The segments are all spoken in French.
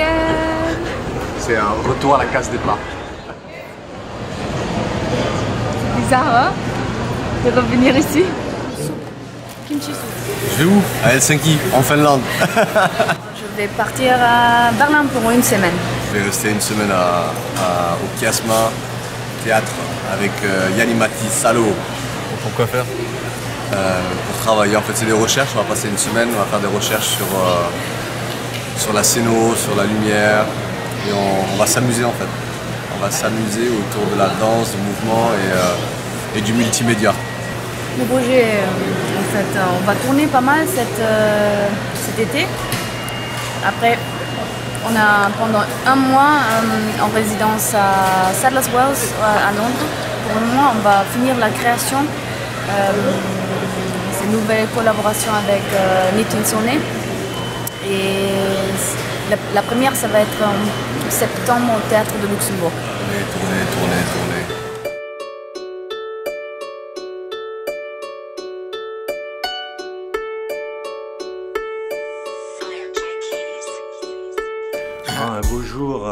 again. C'est un retour à la case départ. Bizarre, hein, de revenir ici. Kimchi soup. Je vais où? À Helsinki, en Finlande. Je vais partir à Berlin pour une semaine. Je vais rester une semaine au Kiasma théâtre avec Yanni-Matti Salo. Pourquoi faire? Pour travailler. En fait, c'est des recherches. On va passer une semaine, on va faire des recherches sur la scéno, sur la lumière. Et on va s'amuser en fait. On va s'amuser autour de la danse, du mouvement et du multimédia. Le projet, en fait, on va tourner pas mal cet été. Après, on a pendant un mois en résidence à Sadler's Wells à Londres. Pour le moment, on va finir la création. C'est une nouvelle collaboration avec Nitin Sone. Et la première, ça va être en septembre au Théâtre de Luxembourg. Tournez. Un beau jour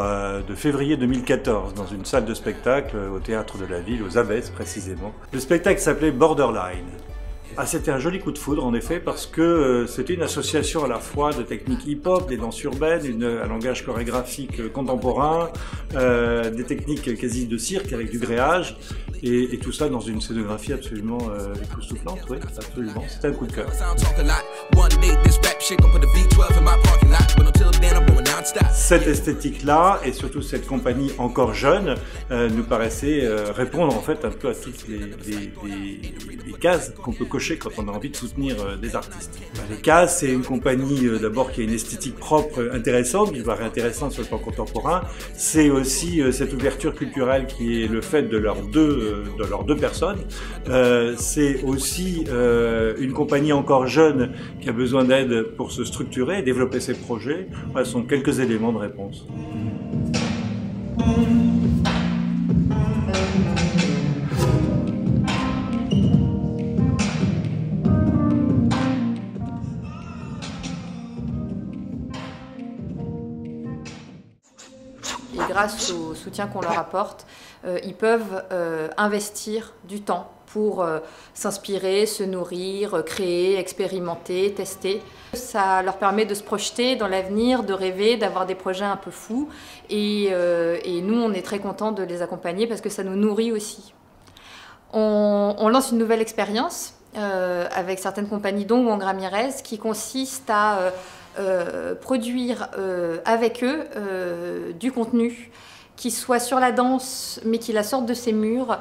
de février 2014 dans une salle de spectacle au théâtre de la ville, aux Abbesses précisément. Le spectacle s'appelait Borderline. C'était un joli coup de foudre en effet parce que c'était une association à la fois de techniques hip-hop, des danses urbaines, un langage chorégraphique contemporain, des techniques quasi de cirque avec du gréage et tout ça dans une scénographie absolument époustouflante, oui, absolument, c'était un coup de cœur. Cette esthétique-là et surtout cette compagnie encore jeune nous paraissait répondre en fait un peu à toutes les cases qu'on peut cocher quand on a envie de soutenir des artistes. Les cases, c'est une compagnie d'abord qui a une esthétique propre intéressante, qui paraît intéressante sur le plan contemporain. C'est aussi cette ouverture culturelle qui est le fait de leurs deux personnes. C'est aussi une compagnie encore jeune qui a besoin d'aide pour se structurer et développer ses projets. Voilà, ce sont quelques éléments de réponse. Et grâce au soutien qu'on leur apporte, ils peuvent investir du temps pour s'inspirer, se nourrir, créer, expérimenter, tester. Ça leur permet de se projeter dans l'avenir, de rêver, d'avoir des projets un peu fous. Et nous, on est très contents de les accompagner parce que ça nous nourrit aussi. On lance une nouvelle expérience avec certaines compagnies, dont Wang Ramirez, qui consiste à produire avec eux du contenu qui soit sur la danse, mais qui la sorte de ses murs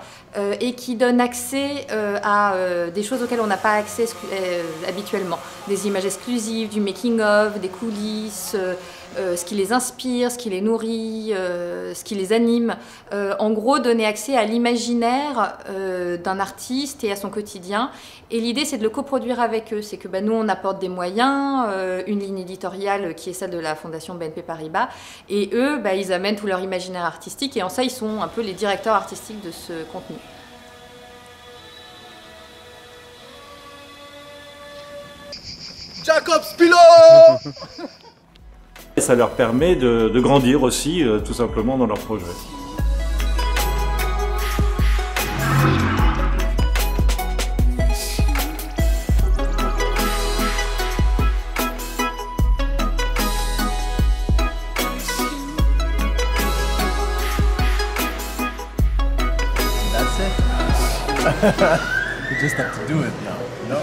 et qui donne accès à des choses auxquelles on n'a pas accès habituellement. Des images exclusives, du making-of, des coulisses, ce qui les inspire, ce qui les nourrit, ce qui les anime. En gros, donner accès à l'imaginaire d'un artiste et à son quotidien. Et l'idée, c'est de le coproduire avec eux. C'est que nous, on apporte des moyens, une ligne éditoriale qui est celle de la Fondation BNP Paribas. Et eux, ils amènent tout leur imaginaire artistique. Et en ça, ils sont un peu les directeurs artistiques de ce contenu. Jacob Spilo. Et ça leur permet de grandir aussi, tout simplement, dans leur projet. That's it. You just have to do it now, you know?